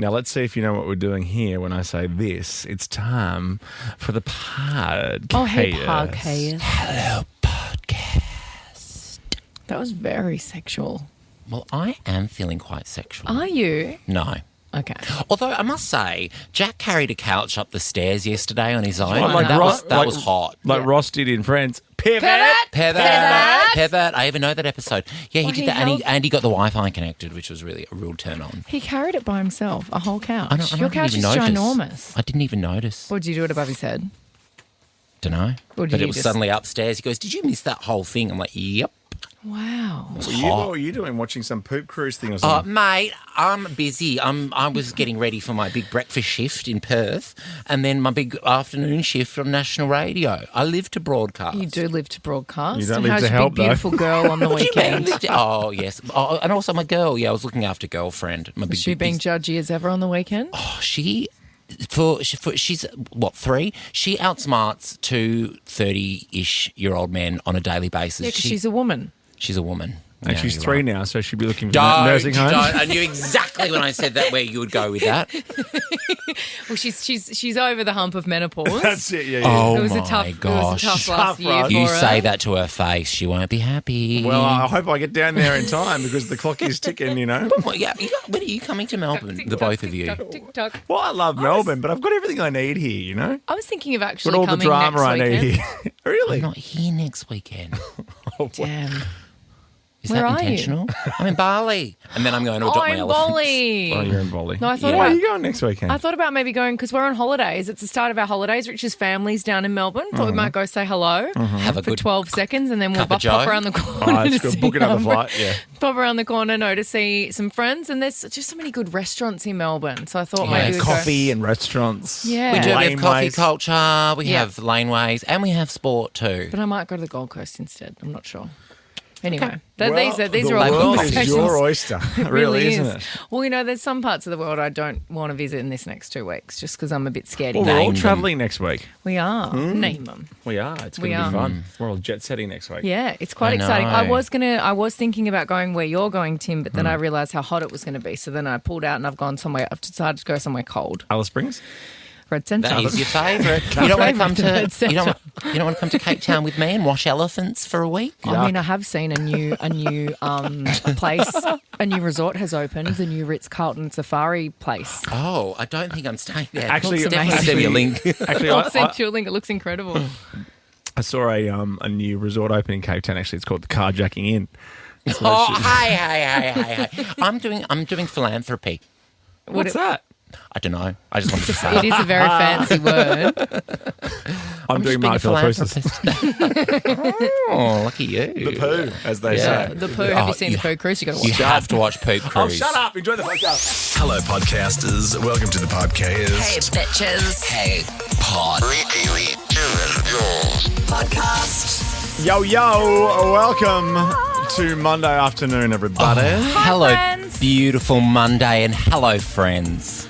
Now, let's see if you know what we're doing here when I say this. It's time for the podcast. Oh, hey, podcast. Hello, podcast. That was very sexual. Well, I am feeling quite sexual. Are you? No. Okay. Although I must say, Jack carried a couch up the stairs yesterday on his own. Like that Ross- was hot. Like Ross did in Friends. Pivot! Pivot. I even know that episode. Yeah, he did that, and he got the Wi-Fi connected, which was really a real turn on. He carried it by himself, a whole couch. I Your couch is ginormous. I didn't even notice. Or did you do it above his head? Dunno. Or did But you it was just- suddenly upstairs. He goes, "Did you miss that whole thing?" I'm like, "Yep." Wow. What were you doing? Watching some poop cruise thing or something? Mate, I'm busy. I was getting ready for my big breakfast shift in Perth and then my big afternoon shift on national radio. I live to broadcast. You do live to broadcast. You don't and live how's to your help, big, beautiful girl on the weekend? Oh, yes. Oh, and also my girl. Yeah, I was looking after girlfriend. My big, Is she being judgy as ever on the weekend? Oh, she's what, 3? She outsmarts 2 30-ish-year-old men on a daily basis. Yeah, 'cause she's a woman. She's a woman. And Yeah, she's you're 3 right. now, so she'd be looking for Don't, nursing home. I knew exactly when I said that where you would go with that. Well, she's over the hump of menopause. That's it, yeah. Oh, It was a my tough. It was gosh. a tough last Tough, year right? for You her. say that to her face, she won't be happy. Well, I hope I get down there in time because the clock is ticking, you know. Well, yeah, when are you coming to Melbourne, the Tick-tock, both of you? tick-tock, tick-tock. Well, I love Melbourne, but I've got everything I need here, you know. I was thinking of actually Got all the coming drama I next need weekend. here. Really? I'm not here next weekend. Damn. Is Where that are you? intentional? I'm in Bali. And then I'm going to adopt my in elephants. Bali. Oh, you're in Bali. No, I thought Where are about- you going next weekend? I thought about maybe going because we're on holidays. It's the start of our holidays. Rich's family's down in Melbourne. Thought we might go say hello Have a for good 12 seconds and then we'll cup of pop joe. around the corner. It's to good. see, Book another flight, yeah. Pop around the corner, to see some friends. And there's just so many good restaurants in Melbourne. So I thought maybe we'd Coffee and restaurants. Yeah. We do have coffee Laneways. culture, we Yeah. have laneways, and we have sport too. But I might go to the Gold Coast instead. I'm not sure. Anyway, Well, these the are all world is conversations. your oyster. It really, isn't it? Well, there's some parts of the world I don't want to visit in this next 2 weeks just because I'm a bit scared. Well, we're all Name them. travelling next week. We are. Name them. We are. It's going We to are. be fun. We're all jet setting next week. Yeah, it's quite I exciting. know. I was thinking about going where you're going, Tim, but then I realised how hot it was going to be. So then I pulled out and I've decided to go somewhere cold. Alice Springs? Red Centre. That is your favourite. You don't want to come to Favourite you don't want to come to Cape Town with me and wash elephants for a week? I mean, I have seen a new place, a new resort has opened, the new Ritz-Carlton Safari place. Oh, I don't think I'm staying there. Actually, definitely send me a link. Actually, I'll send you a link. It looks incredible. I saw a new resort open in Cape Town. Actually, it's called the Carjacking Inn. Oh, hey. I'm doing philanthropy. What's that? I don't know. I just wanted to say It is a very fancy word. I'm doing just being Mark a Philippoussis. Oh, lucky you. The poo, as they Yeah. say. The poo. Have Oh, you seen the yeah. poo cruise? You got to You watch. have to watch Poop Cruise. Oh, shut up. Enjoy the podcast. Hello, podcasters. Welcome to the podcast. Hey, bitches. Hey, pod. Ricki, podcast. Yo, welcome to Monday afternoon, everybody. Hello, friends. beautiful Monday, and hello, friends.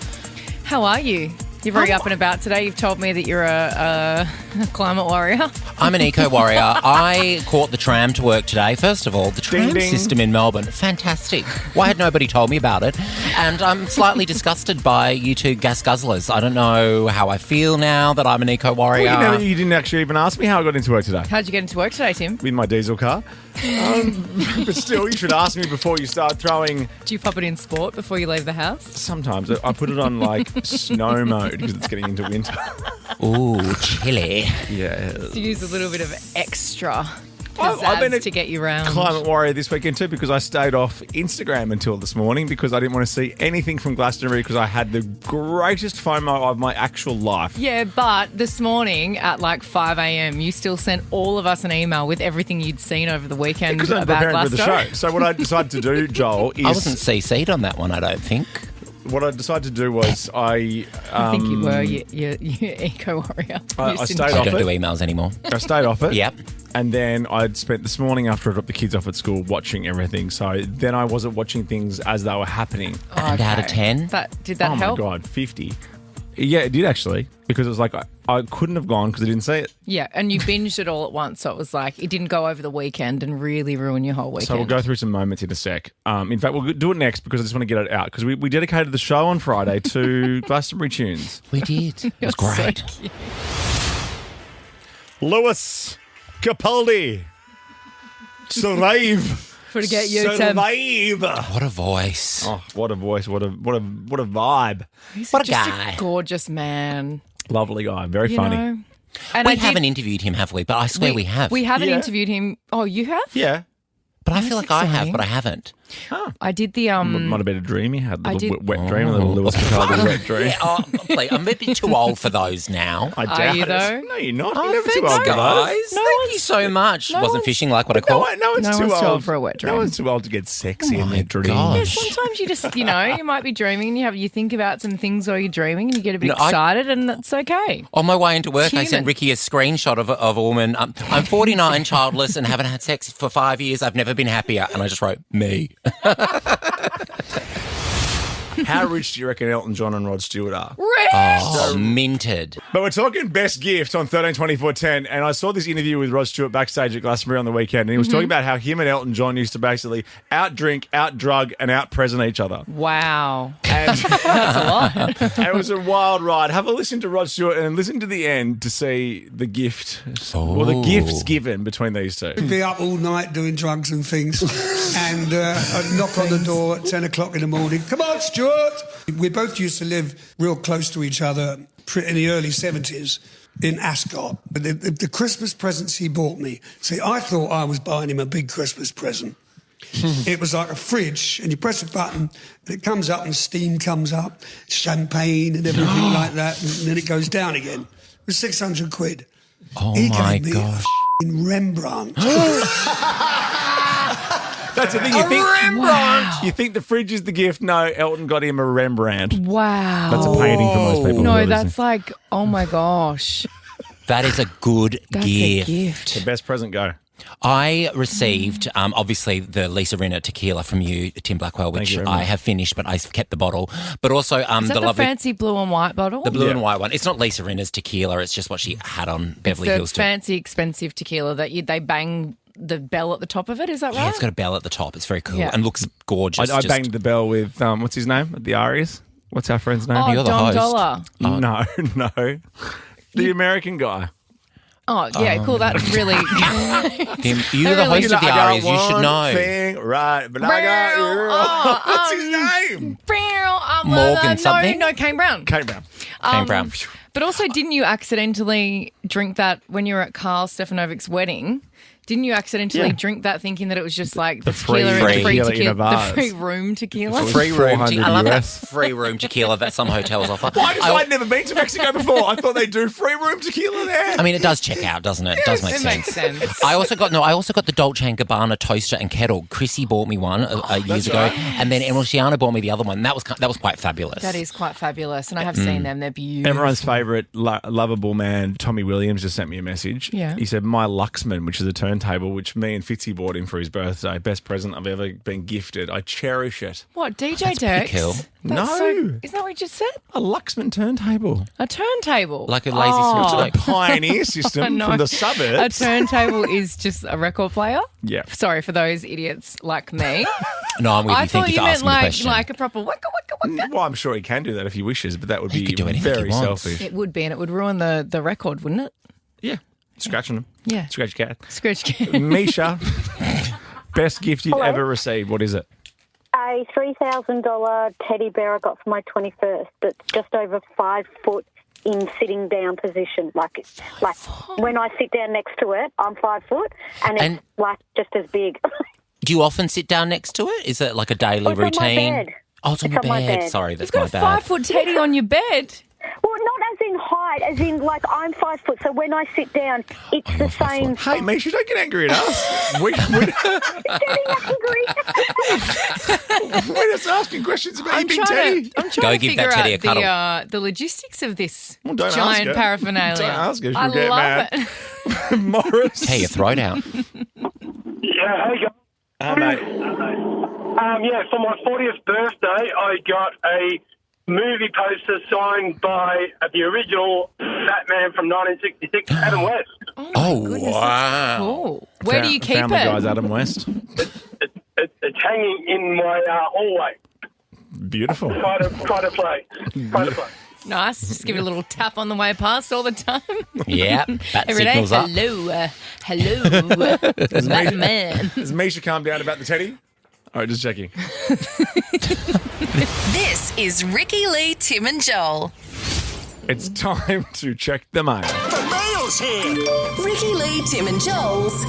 How are you? You're very up and about today. You've told me that you're a climate warrior. I'm an eco warrior. I caught the tram to work today. First of all, the tram ding. system in Melbourne, fantastic. Why had nobody told me about it? And I'm slightly disgusted by you two gas guzzlers. I don't know how I feel now that I'm an eco warrior. Well, you didn't actually even ask me how I got into work today. How'd you get into work today, Tim? In my diesel car. But still, you should ask me before you start throwing. Do you pop it in sport before you leave the house? Sometimes I put it on like snow mode because it's getting into winter. Ooh, chilly. Yeah. To use a little bit of extra I've been pizzazz a to get you round. Climate warrior this weekend too because I stayed off Instagram until this morning because I didn't want to see anything from Glastonbury because I had the greatest FOMO of my actual life. Yeah, but this morning at like 5 a.m, you still sent all of us an email with everything you'd seen over the weekend Because I'm about preparing for the Glasgow. show. So what I decided to do, Joel, is I wasn't CC'd on that one, I don't think. what I decided to do was I think you were. You're eco warrior. I You just stayed didn't- I off don't it. do emails anymore. I stayed off it. Yep. And then I'd spent this morning after I dropped the kids off at school watching everything. So then I wasn't watching things as they were happening. And out of Okay. 10? Did Did that oh help? my God, 50. Yeah, it did actually, because it was like I couldn't have gone because I didn't see it. Yeah, and you binged it all at once, so it was like it didn't go over the weekend and really ruin your whole weekend. So we'll go through some moments in a sec. In fact, we'll do it next because I just want to get it out because we dedicated the show on Friday to Glastonbury tunes. We did. It was great. Lewis Capaldi. Survive. Forget you, Tim. Survive. What a voice. Oh, what a voice. What a vibe. He's What a just guy. a gorgeous man. Lovely guy. Very funny. Know? And We haven't interviewed him, have we? But I swear we have. We haven't Yeah. interviewed him. Oh, you have? Yeah. But I feel That's like I have, exciting. but I haven't. I did the Might have been a dream he had. A little did- wet dream, a little Lewis Capaldi wet dream. Yeah, please, I'm a bit too old for those now. I Are doubt you it. though? No, you're not. Oh, You're never too thanks, old for those. guys. Thank you so much. no Wasn't one's- fishing like what I No, caught. no one's No too one's old. too old for a wet dream. No one's too old to get sexy in my their dreams. gosh. Sometimes you just, you might be dreaming and you think about some things while you're dreaming and you get a bit No, I- excited and that's okay. On my way into work, I It's sent human. Ricki a screenshot of a woman. I'm 49, childless, and haven't had sex for 5 years. I've never been happier. And I just wrote, me. How rich do you reckon Elton John and Rod Stewart are? Rich! Oh, minted. But we're talking best gift on 13-24-10, and I saw this interview with Rod Stewart backstage at Glastonbury on the weekend, and he was talking about how him and Elton John used to basically out-drink, out-drug, and out-present each other. Wow. And That's a lot. and it was a wild ride. Have a listen to Rod Stewart and listen to the end to see the gift, or the gifts given between these two. Be up all night doing drugs and things, and I'd knock on the door at 10 o'clock in the morning. Come on, Stuart! We both used to live real close to each other in the early 70s in Ascot. The Christmas presents he bought me, see, I thought I was buying him a big Christmas present. It was like a fridge, and you press a button, and it comes up, and steam comes up, champagne and everything like that, and then it goes down again. It was 600 quid. Oh, He my gave me gosh. a Rembrandt. That's the thing. You think Rembrandt. You think the fridge is the gift? No, Elton got him a Rembrandt. Wow. That's a painting for most people. who No, are that's listening. like, oh my gosh. That is a good That's gift. a gift. The best present. Go. I received, obviously, the Lisa Rinna tequila from you, Tim Blackwell, which you very I much. have finished, but I've kept the bottle. But also Is that the lovely, fancy blue and white bottle? the blue Yeah. and white one. It's not Lisa Rinna's tequila. It's just what she had on Beverly the Hills. fancy, expensive tequila that they bang the bell at the top of it. Is that right? Yeah, it's got a bell at the top. It's very cool Yeah. and looks gorgeous. I Just- banged the bell with what's his name at the Arias? What's our friend's name? Oh, You're the Dom host. Dollar. No, the American guy. Oh, yeah, cool. That's really... Tim, you're the really host of the I got Arias. You should one know. Thing right, but I got you. What's his name? Morgan something? No, Kane Brown. Kane Brown. Kane Brown. But also, didn't you accidentally drink that when you were at Carl Stefanovic's wedding? Didn't you accidentally Yeah. drink that thinking that it was just like the free tequila, tequila in a the vase. free room tequila? was Free room. 400 I love that US. free room tequila that some hotels offer. I'd never been to Mexico before. I thought they do free room tequila there. I mean, it does check out, doesn't it? It does make It sense. makes sense. I also got the Dolce & Gabbana toaster and kettle. Chrissy bought me one years ago, and then Luciana bought me the other one. That was quite fabulous. That is quite fabulous, and I have seen them. They're beautiful. Everyone's favourite lovable man, Tommy Williams, just sent me a message. Yeah. He said, my Luxman, which is a turntable, which me and Fitzy bought him for his birthday. Best present I've ever been gifted. I cherish it. What, DJ That's pretty Dex? cool. That's No. isn't that what you just said? A Luxman turntable. A turntable. Like a lazy Oh. switch. It's a pioneer system No. from the A suburbs. turntable is just a record player? Yeah. Sorry for those idiots like me. No, I'm with you. I Thank thought you you for meant asking the question. like a proper waka waka waka. Well, I'm sure he can do that if he wishes, but that would He be could do anything very he wants. selfish. It would be, and it would ruin the record, wouldn't it? Yeah. Scratching him. Yeah. Scratch your cat. Scratch. Misha, best gift you've Hello. ever received. What is it? A $3,000 teddy bear I got for my 21st that's just over 5 foot in sitting down position. Like when I sit down next to it, I'm 5 foot, and And- it's like just as big. Do you often sit down next to it? Is it like a daily It's on my routine? bed. Oh, it's on It's your on my bed. bed. Sorry, that's You've got my a bad. 5-foot teddy on your bed. Well, not as in height, as in like I'm 5 foot, so when I sit down, it's the same. Hey, Misha, don't get angry at us. We're Getting angry. just asking questions about you, I'm big trying Teddy. to Go figure give that teddy a cuddle. out the logistics of this Well, don't ask giant her. paraphernalia. Don't ask her, she'll I get love mad. it. Morris. Tear your throat out. Yeah, hey guys. Mate. Yeah, for my 40th birthday, I got a movie poster signed by the original Batman from 1966, Adam West. Oh, Goodness, that's wow. cool. Where do you keep Family it? Guy's Adam West. It's hanging in my hallway. Beautiful. Quite a play. Nice. Just give it a little tap on the way past all the time. Yeah, bat Every day. signals up. Hello, Batman. Has Misha calmed down about the teddy? All right, just checking. This is Ricki, Lee, Tim and Joel. It's time to check the mail. Ricki, Lee, Tim and Joel's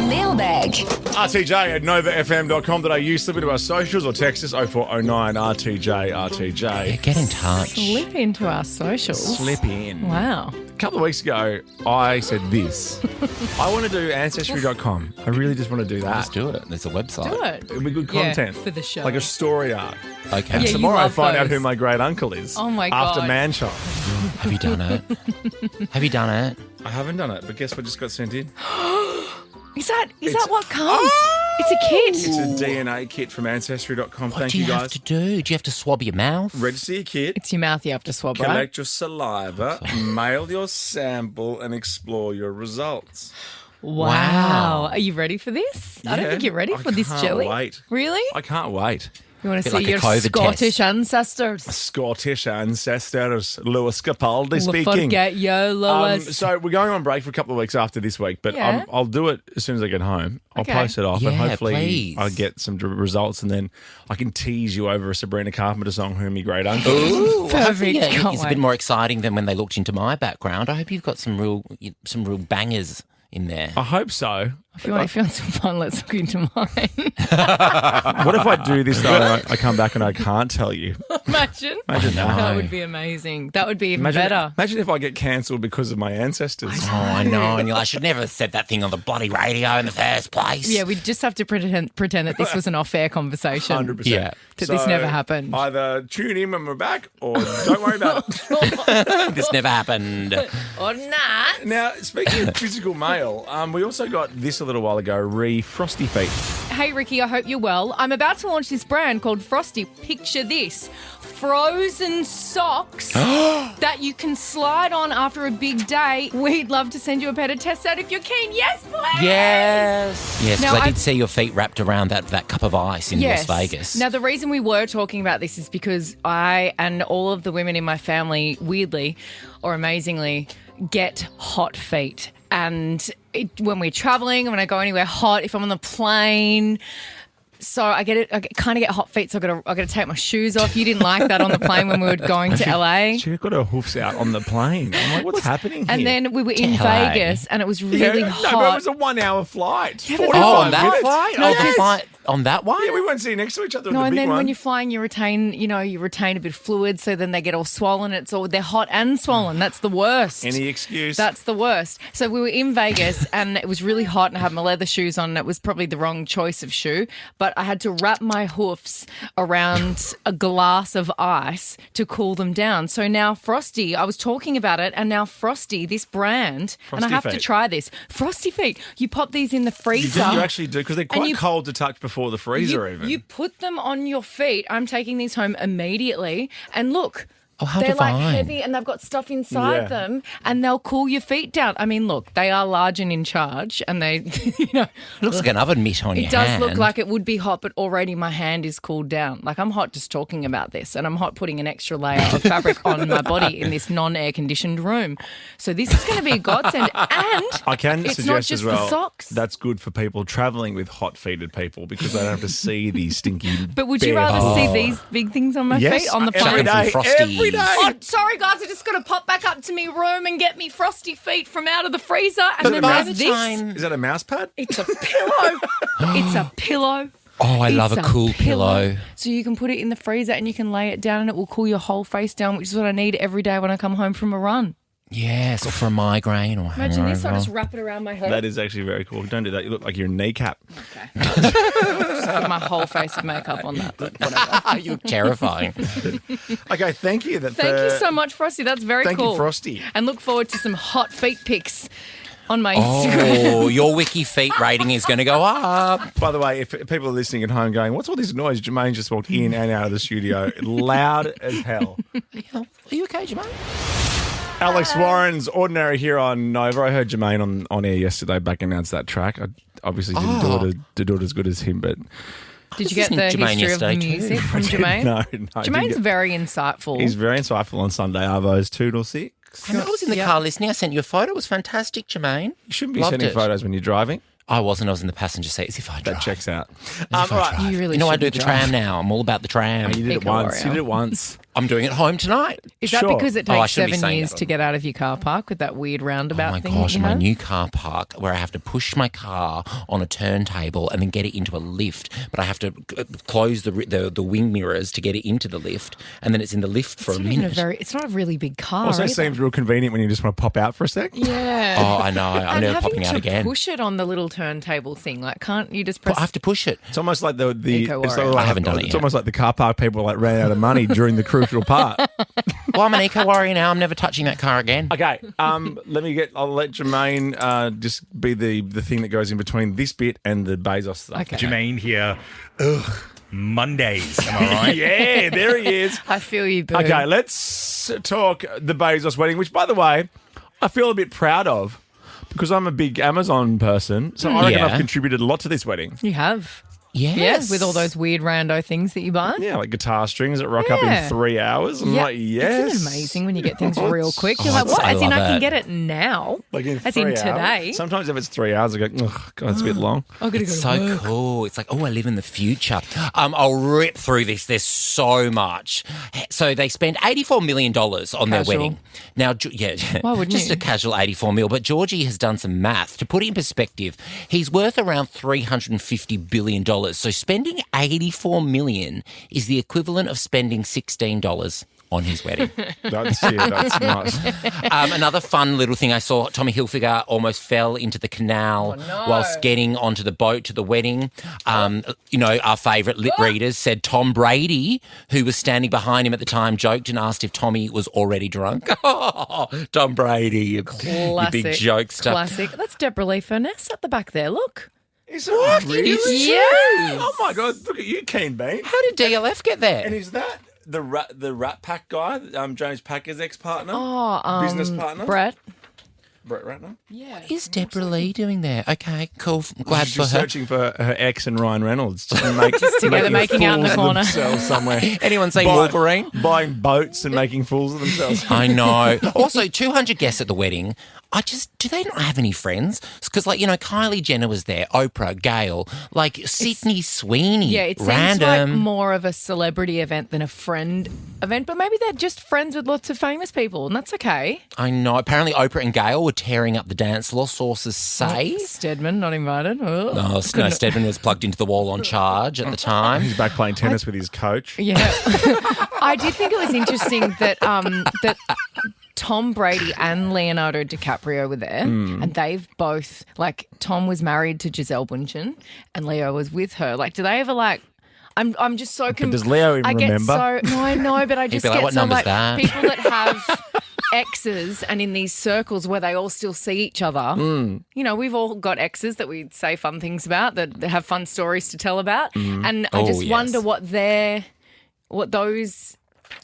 Mailbag. RTJ at novafm.com.au. Slip into our socials or text us 0409 RTJ. Get in touch. Slip into our socials. Slip in. Wow. A couple of weeks ago, I said this. I want to do Ancestry.com. I really just want to do that. Just do it. There's a website. Do it. It'll be good Yeah, content. for the show. Like a story arc. Okay. And Yeah, you tomorrow I love find out those. who my great uncle is. Oh my After God. Manchild. Have you done it? Have you done it? I haven't done it, but guess what just got sent in? Is that what comes? It's a kit. It's a DNA kit from Ancestry.com. What Thank do you guys. have to do? Do you have to swab your mouth? Register your kit. It's your mouth you have to swab, right? Collect your saliva, mail your sample, and explore your results. Wow. Are you ready for this? I don't Yeah, think you're ready I for this, can't Joey. wait. Really? I can't wait. You want to Bit see like a your COVID Scottish test. ancestors? Scottish ancestors, Lewis Capaldi We'll speaking. forget you, Lewis. So we're going on break for a couple of weeks after this week, but Yeah. I'll do it as soon as I get home. I'll Okay. post it off, and Yeah, hopefully please. I get some results, and then I can tease you over a Sabrina Carpenter song, "Who Me Great Uncle." Ooh, Perfect. hopefully, yeah, Can't it's a wait. bit more exciting than when they looked into my background. I hope you've got some real bangers in there. I hope so. if you want some fun, let's look into mine. What if I do this though? And I come back and I can't tell you. Imagine. Imagine that. That would be amazing. That would be even Imagine, better. imagine if I get cancelled because of my ancestors. Oh, I know. And you're like, I should never have said that thing on the bloody radio in the first place. Yeah, we just have to pretend that this was an off-air conversation. 100%. Yeah. That this never happened. Either tune in when we're back or don't worry about it. This never happened. Or not. Now, speaking of physical mail, we also got this a little while ago, Frosty Feet. Hey, Ricki, I hope you're well. I'm about to launch this brand called Frosty. Picture this. Frozen socks that you can slide on after a big day. We'd love to send you a pair to test out if you're keen. Yes, please. Yes. Yes, Now, because I I- did see your feet wrapped around that cup of ice in Las Vegas. Now, the reason we were talking about this is because I and all of the women in my family, weirdly or amazingly, get hot feet. And when we're traveling, when I go anywhere hot, if I'm on the plane, so I kind of get hot feet. So I got to take my shoes off. You didn't like that on the plane when we were going to LA. She got her hoofs out on the plane. I'm like, what's happening here? And then we were in To LA. Vegas, and it was really No, hot. but it was a 1 hour flight. Yeah, but 45 Oh, on that minutes. flight? No, Oh, yes. the flight on that one? Yeah, we weren't sitting next to each other. No, on the and big then one. when you're flying, you retain a bit of fluid, so then they get all swollen. They're hot and swollen. That's the worst. Any excuse. That's the worst. So we were in Vegas, and it was really hot, and I had my leather shoes on. And it was probably the wrong choice of shoe, but I had to wrap my hoofs around a glass of ice to cool them down. So now Frosty, I was talking about it, and now Frosty, this brand, and I Frosty have to Feet. try this. Frosty Feet. You pop these in the you, freezer. you actually do, because they're quite you- cold to touch before the freezer even. You put them on your feet. I'm taking these home immediately. And look, Oh, how they're like divine. heavy and they've got stuff inside Yeah. them and they'll cool your feet down. I mean, look, they are large and in charge and they, Looks like an oven mitt on your it does hand. look like it would be hot, but already my hand is cooled down. Like I'm hot just talking about this and I'm hot putting an extra layer of fabric on my body in this non-air conditioned room. So this is going to be a godsend. And I can it's suggest not just as well the socks. that's good for people travelling with hot-feeted people because they don't have to see these stinky. But would you bare rather see feet. these big things on my Yes, feet on the every plane? day, From Frosties. every day. Oh, sorry, guys. I just got to pop back up to me room and get me frosty feet from out of the freezer. And But then the there's mouse this. Is that a mouse pad? It's a pillow. It's a pillow. Oh, I love It's a cool pillow. So you can put it in the freezer and you can lay it down and it will cool your whole face down, which is what I need every day when I come home from a run. Yes, or for a migraine or Imagine this. I hangover. just wrap it around my head. That is actually very cool. Don't do that. You look like your kneecap. Just put my whole face of makeup on that. But whatever. You're terrifying. Okay, thank you. Thank you so much, Frosty. That's very Thank cool. you, Frosty. And look forward to some hot feet pics on my Instagram. Oh, your wiki feet rating is going to go up. By the way, if people are listening at home going, what's all this noise? Jermaine just walked in and out of the studio, loud as hell. Are you okay, Jermaine? Alex Warren's Ordinary here on Nova. I heard Jermaine on air yesterday back announce that track. I obviously didn't do it as good as him, but... Did you get the history of the music from Jermaine? No. Jermaine's very insightful. He's very insightful on Sunday Arvos 2 till 6. I was in the car listening. I sent you a photo. It was fantastic, Jermaine. You shouldn't be Loved sending it. photos when you're driving. I wasn't. I was in the passenger seat as if I drive. That checks out. As if I right. drive. You really I do shouldn't the drive. tram now. I'm all about the tram. You did it Eco once. warrior. You did it once. I'm doing it home tonight. Is that Sure. because it Oh, I takes shouldn't be 7 saying years that. to get out of your car park with that weird roundabout Oh my thing gosh, that you my have? new car park where I have to push my car on a turntable and then get it into a lift, but I have to close the wing mirrors to get it into the lift, and then it's in the lift for a minute. It's not a really big car. Also either. seems real convenient when you just want to pop out for a sec. Yeah. Oh, I know. I'm And never having popping out to again. push it on the little turntable thing. Like, can't you just But press? I have to push it. It's almost like the Eco it's warrior. like, I haven't done it It's yet. almost like the car park people ran out of money during the crucial part. Well, I'm an eco warrior now. I'm never touching that car again. Okay, I'll let Jermaine just be the thing that goes in between this bit and the Bezos stuff. Okay. Jermaine here. Ugh, Mondays. Am I right? Yeah, there he is. I feel you, boo. Okay, let's talk the Bezos wedding, which, by the way, I feel a bit proud of because I'm a big Amazon person, so I reckon Yeah. I've contributed a lot to this wedding. You have. Yes. Yeah, with all those weird rando things that you buy. Yeah, like guitar strings that rock up Yeah. in 3 hours. I'm like, yes. Isn't it amazing when you get things real quick? You're Oh, like, what? I As in, love I can it. get it now. Like in As 3 in hours. today. Sometimes if it's 3 hours, I go, oh, God, it's a bit long. I'm going to go It's to so work. cool. It's like, oh, I live in the future. I'll rip through this. There's so much. So they spent $84 million on their Casual. wedding. Now, Why wouldn't just you? a casual $84 million. But Georgie has done some math. To put it in perspective, he's worth around $350 billion. So spending $84 million is the equivalent of spending $16 on his wedding. That's nice. Another fun little thing I saw, Tommy Hilfiger almost fell into the canal whilst getting onto the boat to the wedding. Our favourite lip readers said Tom Brady, who was standing behind him at the time, joked and asked if Tommy was already drunk. Oh, Tom Brady, you big jokester. Classic. That's Deborah Lee Furness at the back there. Look. Is it really? Yes. Oh, my God. Look at you, Keen Bean. How did DLF get there? And is that the Rat Pack guy, James Packer's ex-partner? Oh, business partner? Brett. Brett Ratner? Yeah. What is Deborah Lee doing there? Okay, cool. Glad She's for her. searching for her ex and Ryan Reynolds to together making out in the fools of corner. themselves somewhere. Anyone seen Wolverine? Buying boats and making fools of themselves. I know. Also, 200 guests at the wedding. Do they not have any friends? Because, Kylie Jenner was there, Oprah, Gail, Sydney Sweeney. Yeah, it seems random. like more of a celebrity event than a friend event, but maybe they're just friends with lots of famous people, and that's okay. I know. Apparently, Oprah and Gail were tearing up the dance floor, sources say. Stedman not invited. Oh. No, Stedman was plugged into the wall on charge at the time. He's back playing tennis with his coach. Yeah. I did think it was interesting that that Tom Brady and Leonardo DiCaprio were there, and they've both, Tom was married to Giselle Bundchen, and Leo was with her. Do they ever I'm just so does Leo even remember? No, I know, but I just be like, get "What so number's that?" people that have exes and in these circles where they all still see each other. We've all got exes that we say fun things about, that have fun stories to tell about, and I just wonder what those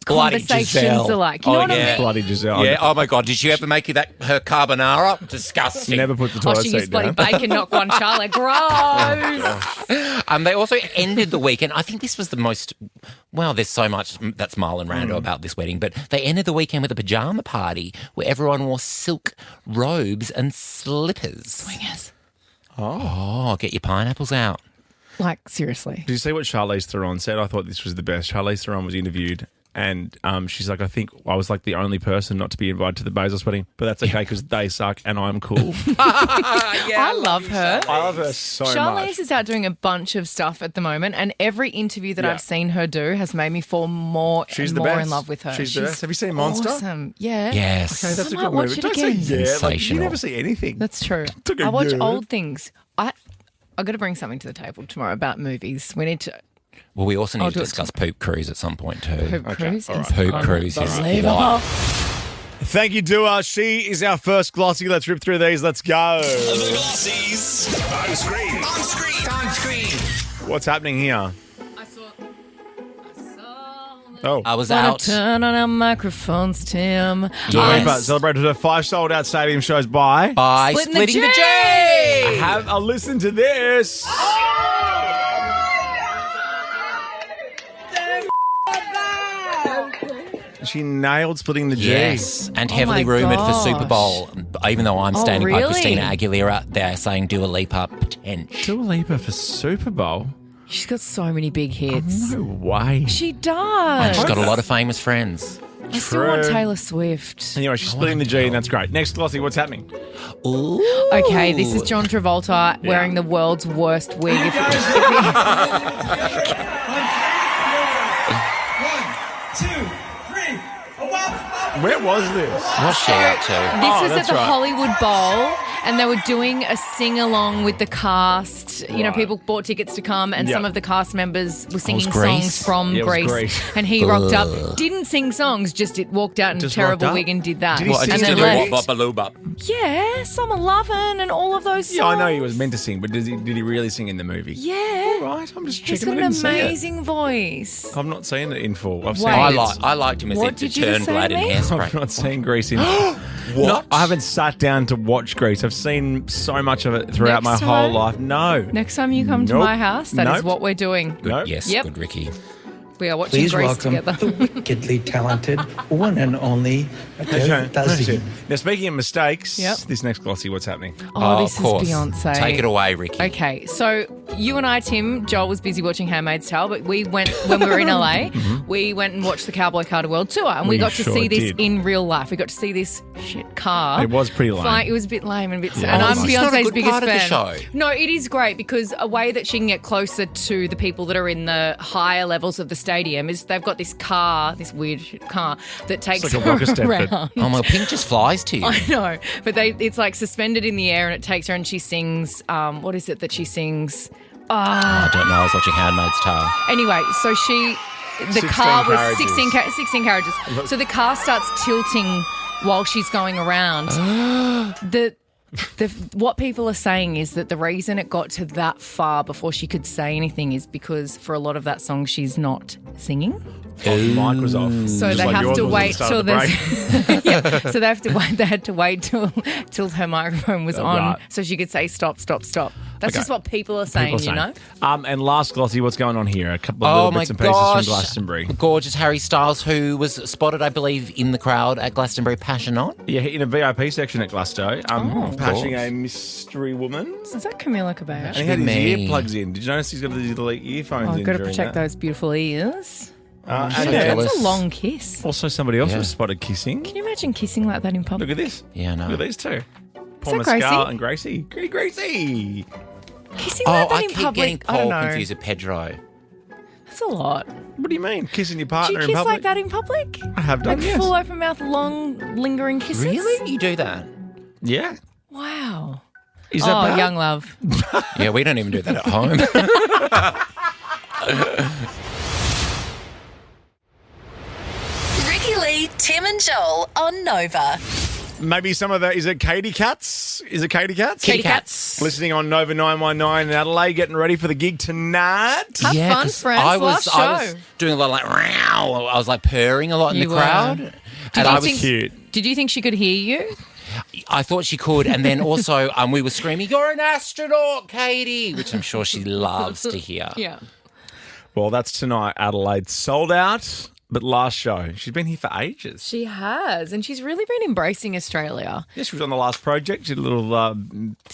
Bloody conversations Giselle. are like. You know what I mean? Bloody Giselle. Yeah. Oh my God. Did she ever make you her carbonara? Disgusting. Never put the Oh, toilet she seat used bloody down. bacon, not guanciale. Gross. They also ended the weekend. I think this was the most. Well, there's so much that's Marlon Rando about this wedding, but they ended the weekend with a pajama party where everyone wore silk robes and slippers. Swingers. Oh, get your pineapples out. Seriously. Did you see what Charlize Theron said? I thought this was the best. Charlize Theron was interviewed, and she's like, I think I was the only person not to be invited to the Bezos wedding, but that's okay because they suck and I'm cool. I love her. I love her so Charlize much. is out doing a bunch of stuff at the moment, and every interview that Yeah. I've seen her do has made me fall more She's and the more best. in love with her. She's the best. Have you seen Monster? Awesome. Yeah. Yes. Okay, that's I a might good watch movie. it Don't again. say yeah. You Sensational. never see anything. That's true. Took a I watch year. old things. I got to bring something to the table tomorrow about movies. We need to. Well, we also I'll need to do it discuss Poop Cruise at some point too. Poop Cruise all is right. Poop Cruise is unbelievable. wild. Thank you, Dua. She is our first glossy. Let's rip through these. Let's go. The glossies. On screen. On screen. On screen. What's happening here? I saw. Oh. I was Wanna out. turn on our microphones, Tim. Dua Lipa Yes. celebrated her 5 sold-out stadium shows by Splitting the splitting the J. J. Have a listen to this. She nailed splitting the G. Yes, and heavily my rumoured for gosh. Super Bowl. Even though I'm standing by really? Christina Aguilera, they're saying Dua Lipa potential. Dua Lipa for Super Bowl? She's got so many big hits. No way. She does. She's got a lot of famous friends. I still want True. Taylor Swift. Anyway, she's splitting the G, and that's great. Next glossy, what's happening? Ooh. Okay, this is John Travolta wearing the world's worst wig. Where was this? What's she up to? This was at that's the right. Hollywood Bowl, and they were doing a sing-along with the cast. You know, Right. people bought tickets to come, and Yeah. some of the cast members were singing Grease? songs from Yeah, it was Grease. Grease. And he rocked up, didn't sing songs, just walked out in a Just terrible rocked up? wig and did that. Did he What, sing and just it then did a left? wop bop a loo bop. Yeah, Summer Lovin' and all of those songs. Yeah, I know he was meant to sing, but did he really sing in the movie? Yeah. Right, I'm just He's checking. got I an didn't see it. amazing voice. I'm not seeing it in full. I've seen Wait. it. I liked him as What it did you just say Turnblad to and me? Hairspray. I've not seen Grease in. No, I haven't sat down to watch Grease. I've seen so much of it throughout Next my whole time? life. No. Next time you come to Nope. my house, that is Nope. what we're doing. Nope. Yes, Yep. good Ricki. We are watching Please Grease welcome together. the wickedly talented one and only Adele Dazeem. Now, speaking of mistakes, Yep. this next glossy, what's happening? Oh, this of course. is Beyonce. Take it away, Ricki. Okay, so you and I, Tim, Joel was busy watching Handmaid's Tale, but we went, when we were in LA, we went and watched the Cowboy Carter World Tour, and we We got to sure see this did. in real life. We got to see this shit car. It was pretty lame. Flying. It was a bit lame and a bit sad. Yeah, And it I'm was. It's not a Beyonce's good biggest part of the fan. show. No, it is great because a way that she can get closer to the people that are in the higher levels of the stadium is they've got this car, this weird shit car that takes like a her rocket Stepford. around. Oh, my pink just flies to you. I know, but it's like suspended in the air and it takes her and she sings, what is it that she sings? I don't know. I was watching Handmaid's Tale. Anyway, so the 16 car was carriages. 16 carriages. So the car starts tilting while she's going around. What people are saying is that the reason it got to that far before she could say anything is because for a lot of that song she's not singing. Oh, the mic was off. So Just they like have yours to was at the wait start till of the break. there's yeah. So they have to wait. They had to wait till her microphone was on, Right. so she could say stop, stop, stop. That's Okay. just what people are saying, People you know. saying. And last glossy, what's going on here? A couple of Oh little my bits and pieces gosh. from Glastonbury. Gorgeous Harry Styles, who was spotted, I believe, in the crowd at Glastonbury Passionate. Yeah, in a VIP section at Glasto, of patching course. a mystery woman. Is that Camila Cabello? And he had his me. earplugs in. Did you notice he's got the little earphones Oh, in I've got to during protect that? those beautiful ears. And so then jealous. That's a long kiss. also somebody else Yeah. was spotted kissing. Can you imagine kissing like that in public? Look at this. Yeah, I know. Look at these two. Paul that Gracie? Mescal and Gracie. Gracie. Kissing Oh, like that I in keep public? getting I don't Paul know. confused with Pedro. That's a lot. What do you mean? Kissing your Do partner you in kiss public? like that in public? I have done, Like yes. full open mouth, long, lingering kisses? Really? You do that? Yeah. Wow. Is that bad? young love. Yeah, we don't even do that at home. Ricki Lee, Tim and Joel on Nova. Maybe some of the... Is it Katie Cats? Is it Katie Cats? Katie Cats. Listening on Nova 919 in Adelaide, getting ready for the gig tonight. Have fun, 'cause friends. I Last was show. doing a lot of like, "Row." I was like purring a lot in You the were. crowd. Did And you I was think- Cute. Did you think she could hear you? I thought she could, and then also we were screaming, "You're an astronaut, Katie," which I'm sure she loves to hear. Yeah. Well, that's tonight. Adelaide sold out, but last show. She's been here for ages. She has, and she's really been embracing Australia. Yeah, she was on the last project. She did a little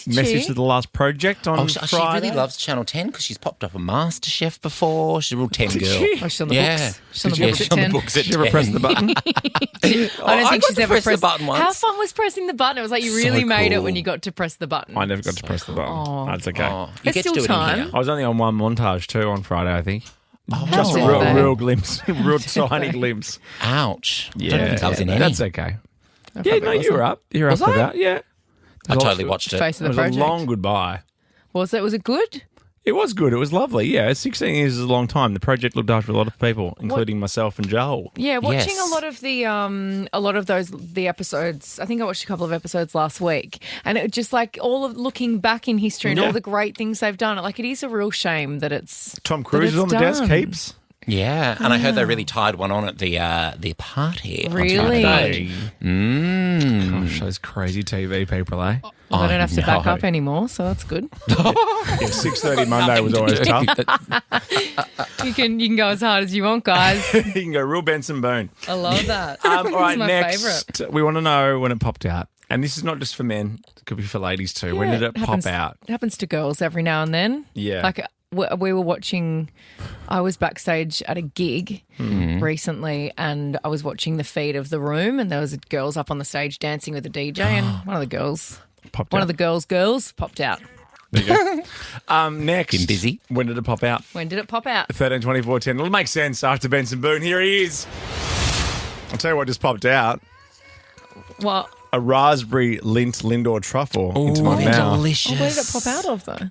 message she? to the last project on Oh, she Friday. really loves Channel 10 because she's popped up a MasterChef before. She's a real 10 girl. she? Oh, she's on the Yeah. books. She's on the Yeah, books she's at on the 10. books at Did you ever 10. press the button? I don't I think got she's to ever press the pressed button once. How fun was pressing the button? It was like you really So made it cool. when you got to press the button. I never got to press the button. Oh. That's okay. Oh, you There's get to still do it time. in here. I was only on one montage too on Friday, I think. How Just a did real, they? real glimpse, real tiny glimpse. Ouch. Yeah, Don't think I was in any. that's okay. Yeah, probably no, you wasn't. were up. You were Was up for I? that. Yeah, I totally watched it. Face of It the was a project. long goodbye. Was it? Was it good? It was good. It was lovely. Yeah, 16 years is a long time. The project looked after a lot of people, including myself and Joel. Yeah, watching a lot of the episodes. I think I watched a couple of episodes last week, and it just like all of looking back in history and all the great things they've done. Like it is a real shame that it's Tom Cruise is on the desk heaps. Yeah, and I heard they really tied one on at the party. Really? Gosh, those crazy TV people, eh? Well, I don't have to back up anymore, so that's good. Yeah, 6:30 Monday was always tough. You can go as hard as you want, guys. You can go real Benson Boone. I love that. All right, it's my next, favourite. we want to know when it popped out. And this is not just for men. It could be for ladies too. When did it pop out? It happens to girls every now and then. Yeah. Like we were watching, I was backstage at a gig recently and I was watching the feed of the room and there was girls up on the stage dancing with the DJ and one of the girls popped out. There you go. Next. Been busy. When did it pop out? When did it pop out? 13, 24, 10. It'll make sense after Benson Boone. Here he is. I'll tell you what just popped out. What? A raspberry Lindor truffle into my mouth. Delicious. Where did it pop out of though?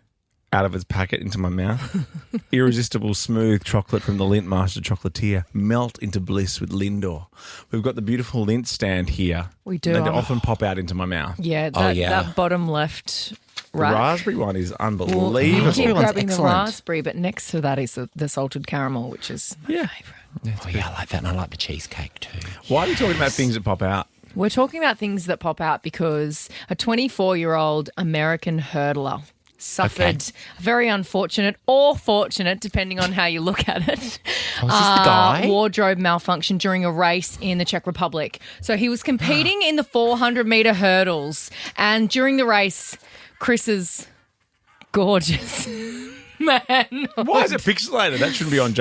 Out of its packet into my mouth. Irresistible smooth chocolate from the Lindt Master Chocolatier. Melt into bliss with Lindor. We've got the beautiful Lindt stand here. We do. They often pop out into my mouth. Yeah, that bottom left rack. The raspberry one is unbelievable. I keep grabbing the excellent. raspberry, but next to that is the salted caramel, which is my favourite. Oh, yeah, I like that, and I like the cheesecake too. Why are we talking about things that pop out? We're talking about things that pop out because a 24-year-old American hurdler suffered a very unfortunate or fortunate, depending on how you look at it, is this the guy? wardrobe malfunction during a race in the Czech Republic. So he was competing in the 400-metre hurdles, and during the race, Chris's gorgeous man. Why is it pixelated? That shouldn't be on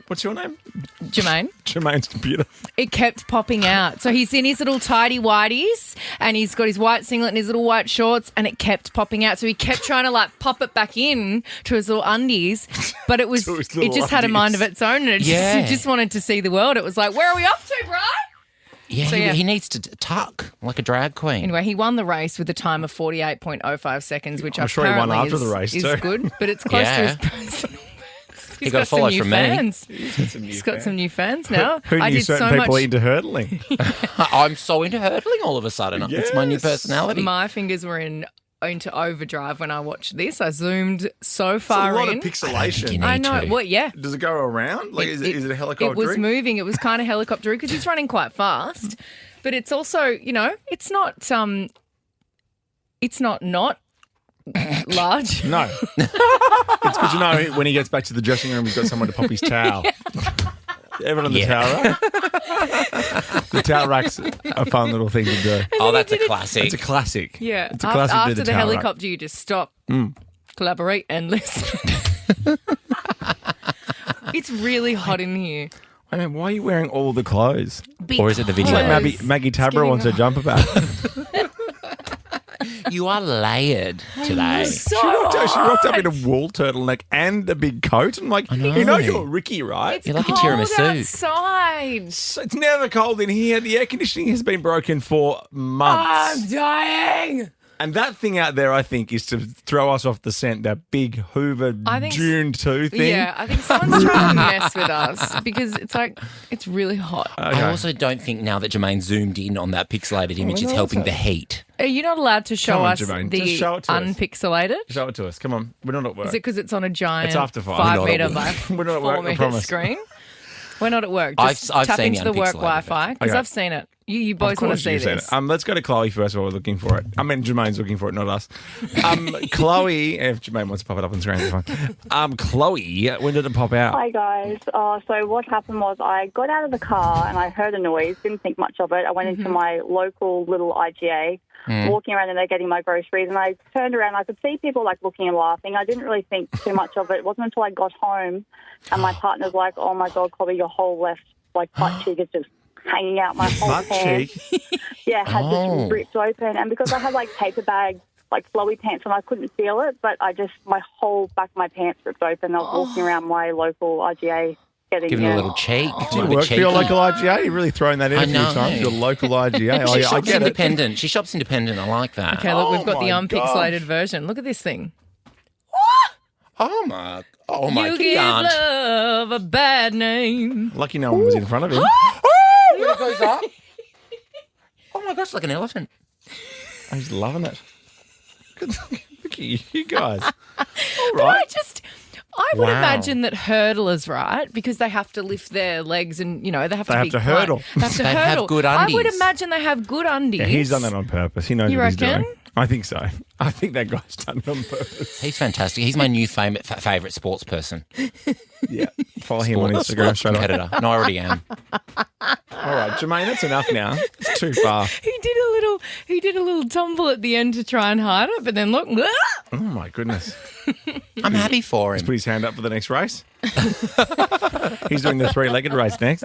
what's your name? Jermaine. Jermaine's computer. It kept popping out. So he's in his little tidy whities and he's got his white singlet and his little white shorts and it kept popping out. So he kept trying to like pop it back in to his little undies, but it just had a mind of its own and it just wanted to see the world. It was like, where are we off to, bro? Yeah, So, he needs to tuck like a drag queen. Anyway, he won the race with a time of 48.05 seconds, which I'm sure he won after the race is too. good, but it's close to his personal. He got a follow from me. He's got some new fans now. Who knew certain people into hurdling? I'm so into hurdling all of a sudden. Yes. It's my new personality. My fingers were into overdrive when I watched this. I zoomed so far It's a lot in. of pixelation. I know. What? Yeah. Does it go around? Like, is it a helicopter? It was moving. It was kind of helicopter because he's running quite fast. But it's also, it's not large. No. It's good to know when he gets back to the dressing room, he's got someone to pop his towel. Everyone on the towel rack? The towel rack's a fun little thing to do. Oh, that's a classic. It's a classic. Yeah. It's a classic. After the towel rack. helicopter, you just stop, collaborate, and listen. It's really hot in here. I mean, why are you wearing all the clothes? Or is it the video? It's like Maggie Tabra wants her jumper back. You are layered today. So She rocked up in a wool turtleneck and a big coat. I'm like, you know you're Ricki, right? It's You're like a cold tiramisu. outside. So it's never cold in here. The air conditioning has been broken for months. I'm dying. And that thing out there, I think, is to throw us off the scent, that big Hoover Dune 2 thing. Yeah, I think someone's trying to mess with us because it's really hot. Okay. I also don't think now that Jermaine zoomed in on that pixelated image, it's helping the heat. Are you not allowed to show Come on, us Jermaine, the just show it to us. unpixelated? Show it to us. Come on. We're not at work. Is it because it's on a giant It's after 5. 5 We're not metre at by work. We're not at 4 work, I metre promise. screen? We're not at work. Just I've tap seen into the the work unpixelated Wi-Fi because Okay. I've seen it. You boys Of want to course see you've seen this. it. Let's go to Chloe first while we're looking for it. I mean, Jermaine's looking for it, not us. Chloe, if Jermaine wants to pop it up on screen, it's fine. Chloe, when did it pop out? Hi, guys. So what happened was I got out of the car and I heard a noise, didn't think much of it. I went into my local little IGA, walking around in there getting my groceries, and I turned around. I could see people, like, looking and laughing. I didn't really think too much of it. It wasn't until I got home and my partner's like, oh, my God, Chloe, your whole left, butt cheek is just hanging out. My whole Butt hand. cheek? Yeah, had just ripped open. And because I had, paper bag, flowy pants, and I couldn't feel it, but my whole back of my pants ripped open. I was walking around my local IGA getting... Give it a little cheek. Do you work for your local IGA? You're really throwing that in a few times. Your local IGA. She shops I get independent. She shops independent. I like that. Okay, look, we've got the my unpixelated version. Look at this thing. Oh my You kitty give aunt. love a bad name. Lucky no one was in front of him. When it goes up. Oh my gosh, like an elephant. He's loving it. Good look at you guys. All But right. I would Wow. imagine that hurdlers, right? Because they have to lift their legs and, they have They to have be to quiet. hurdle. They have to They have hurdle. good I would undies. imagine they have good undies. Yeah, he's done that on purpose. He knows You what he's reckon? doing. I think so. I think that guy's done it on purpose. He's fantastic. He's my new favourite sports person. Yeah. Follow him on Instagram straight away. Competitor. No, I already am. All right, Jermaine, that's enough now. It's too far. He did a little tumble at the end to try and hide it, but then look. Oh, my goodness. I'm happy for Let's him. put his hand up for the next race. He's doing the three-legged race next.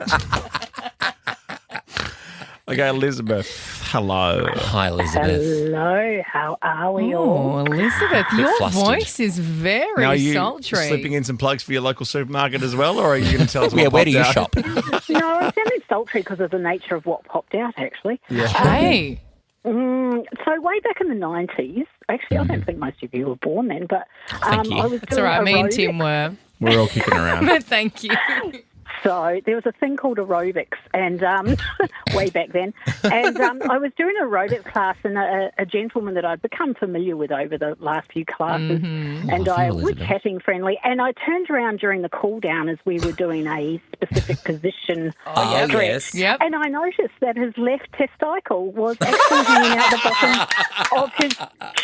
Okay, Elizabeth. Hello. Hi, Elizabeth. Hello, how are we all? Oh, Elizabeth, your flustered. voice is very Now, are you sultry. slipping in some plugs for your local supermarket as well, or are you going to tell us what Yeah, where do you popped out? shop? No, I'm sounding sultry because of the nature of what popped out, actually. Hey. So way back in the 90s, actually, I don't think most of you were born then, but Thank you. I was It's doing all right. Me and aerobics. Tim were. We're all kicking around. But thank you. So there was a thing called aerobics, and way back then, and I was doing an aerobics class, and a gentleman that I'd become familiar with over the last few classes, and I was Elizabeth. chatting friendly, and I turned around during the cool down as we were doing a specific position Oh, stretch, yes. Yep. and I noticed that his left testicle was actually hanging out the bottom of his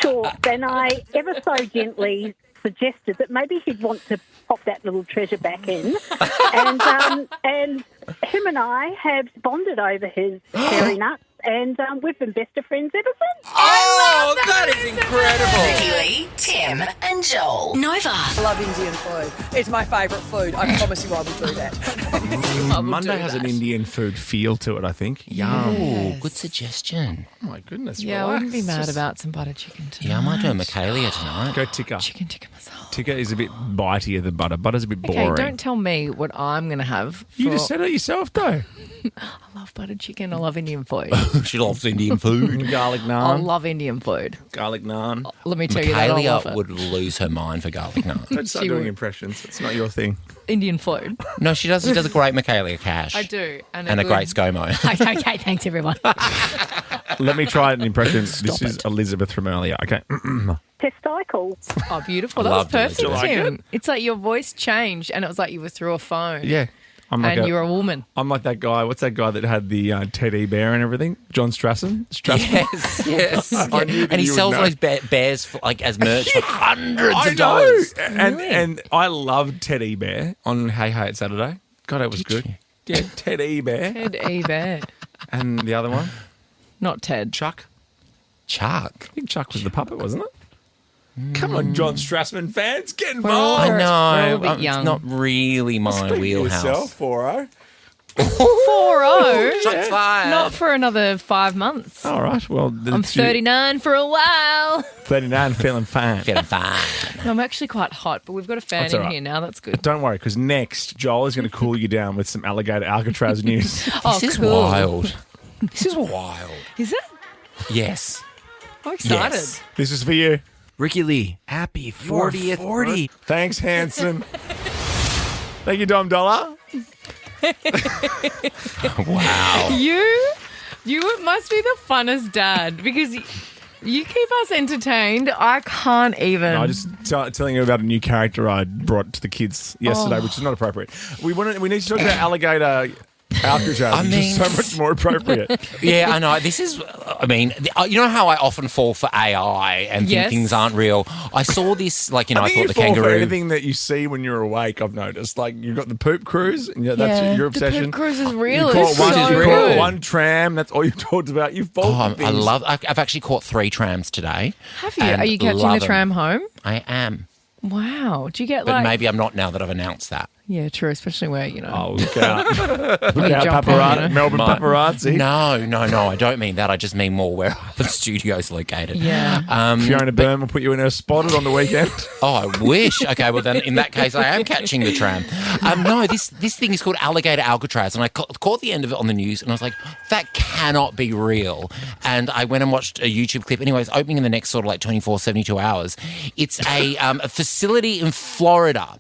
shorts, and I ever so gently suggested that maybe he'd want to pop that little treasure back in, and him and I have bonded over his hairy nuts, and we've been best of friends ever since. Oh, that is incredible. Ricki Lee, Tim, and Joel. Nova. I love Indian food. It's my favourite food. I promise you I will do that. Monday has an Indian food feel to it, I think. Yum. Ooh, good suggestion. Oh, my goodness. Yeah, I relax. wouldn't be mad Just about some butter chicken tonight. Yeah, I might do a Michaelia tonight. Go tikka. Chicken tikka masala. Tikka is a bit bitier than butter. Butter's a bit Okay, boring. don't tell me what I'm going to have. You for- just said it yourself, though. I love butter chicken. I love Indian food. She loves Indian food. Garlic I naan. love Indian food. Garlic naan. Let me tell you that I love Michaelia it. would lose her mind for garlic naan. Don't start She doing would. impressions. It's not your thing. Indian food. No, she does. She does a great Michaelia Cash. I do. And a great ScoMo. Okay, thanks everyone. Let me try an impression. This is Elizabeth from earlier. Okay. Testicle. Oh, beautiful. That Loved was it. perfect, Did you like Tim. It's like your voice changed and it was like you were through a phone. Yeah. I'm like, And you're a woman. I'm like that guy. What's that guy that had the teddy bear and everything? John Strassen? Yes, yes. I knew that And he you would sells know. those bears for, like as merch for hundreds I of know. dollars. And I loved Teddy Bear on Hey Hey It's Saturday. God, it was good. you? Yeah, Teddy Bear. Ted E. Bear. And the other one? Not Ted. Chuck. Chuck. I think Chuck was the puppet, wasn't it? Come on, John Strassman fans, get We're all- involved. I know. We're a bit It's young. not really my Speak for wheelhouse. yourself, 4-0. 4-0. Shots fired. Not for another 5 months. All right, well. I'm 39 for a while. 39, feeling fine. Feeling fine. No, I'm actually quite hot, but we've got a fan That's in all right. here now. That's good. Don't worry, because next, Joel is going to cool you down with some alligator Alcatraz news. Oh, This is cool. wild. This is wild. Is it? Yes. I'm excited. Yes. This is for you. Ricky Lee, happy 40th 40. Thanks, Hanson. Thank you, Dom Dollar. Wow. You must be the funnest dad because you keep us entertained. I can't even. No, just telling you about a new character I brought to the kids yesterday, which is not appropriate. We need to talk about alligator Alcatraz, which is so much more appropriate. Yeah, I know. This is, I mean, you know how I often fall for AI and Yes. think things aren't real? I saw this, like, you know, I, think thought you the fall for kangaroo. anything that you see when you're awake, I've noticed. Like, you've got the poop cruise, and that's your obsession. The poop cruise is real. You It's caught so you caught good. one tram, that's all you talked about. You fall for I things. I've actually caught 3 trams today. Have you? and Are you catching love the tram home? I am. Wow. Do you get But like? maybe I'm not now that I've announced that. Yeah, true. Especially where, you know. Oh, look out. Look you out, jump on, paparazzi. you know. Melbourne paparazzi. No, I don't mean that. I just mean more where the studio's located. Yeah. Fiona Byrne will put you in her spotted on the weekend. Oh, I wish. Okay, well then in that case I am catching the tram. No, this thing is called Alligator Alcatraz, and I caught the end of it on the news, and I was like, that cannot be real. And I went and watched a YouTube clip. Anyway, it's opening in the next sort of like 24, 72 hours. It's a facility in Florida,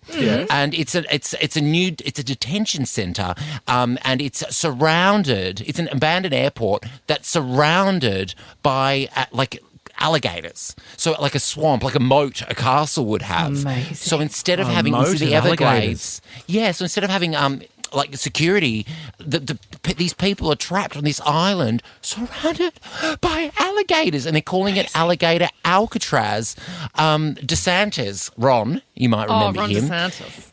and it's a detention center, and it's surrounded. It's an abandoned airport that's surrounded by like alligators. So like a swamp, like a moat, a castle would have. Amazing. So instead of having moat the of Everglades, so instead of having like security, these people are trapped on this island surrounded by alligators, and they're calling it Alligator Alcatraz. DeSantis, Ron, you might remember him.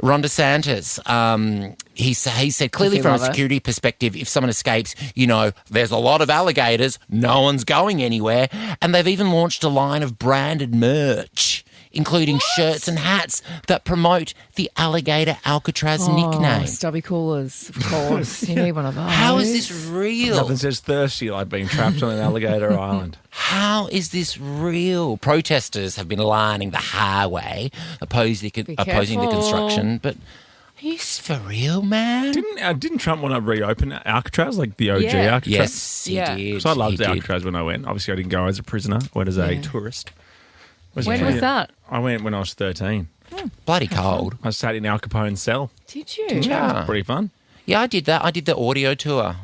Ron DeSantis. He said clearly from a security perspective, if someone escapes, there's a lot of alligators, no one's going anywhere, and they've even launched a line of branded merch, including shirts and hats that promote the Alligator Alcatraz nickname. Stubby coolers, of course. You need one of those. How is this real? Nothing says thirsty like being trapped on an alligator island. How is this real? Protesters have been lining the highway, opposing the construction, but are you for real, man? Didn't Trump want to reopen Alcatraz, like the OG Alcatraz? Yes, he did. Because I loved Alcatraz when I went. Obviously, I didn't go as a prisoner. I went as a tourist. When was that? I went when I was 13. Bloody cold. I sat in Al Capone's cell. Did you? Yeah. Pretty fun. Yeah, I did that. I did the audio tour.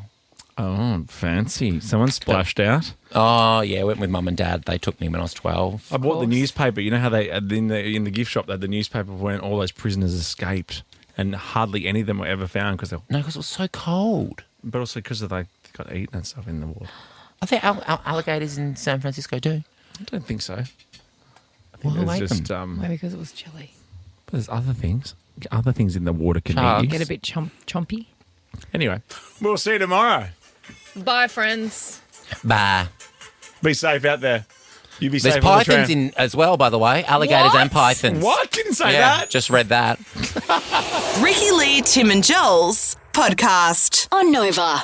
Oh, fancy. Someone splashed out. Oh, yeah, I went with mum and dad. They took me when I was 12. I bought the newspaper. You know how they, in the gift shop, they had the newspaper when all those prisoners escaped, and hardly any of them were ever found because it was so cold. But also because they got eaten and stuff in the water. Are there alligators in San Francisco too? I don't think so. I Well, think who ate there's just them? Maybe because it was chilly. but there's other things. Other things in the water can Sharks. eat you. Get a bit chompy. Anyway, we'll see you tomorrow. Bye, friends. Bye. Be safe out there. You be There's safe on the pythons tram. in as well, by the way. Alligators and pythons. What? Didn't say Yeah, that. just read that. Ricki, Lee, Tim and Joel's podcast on Nova.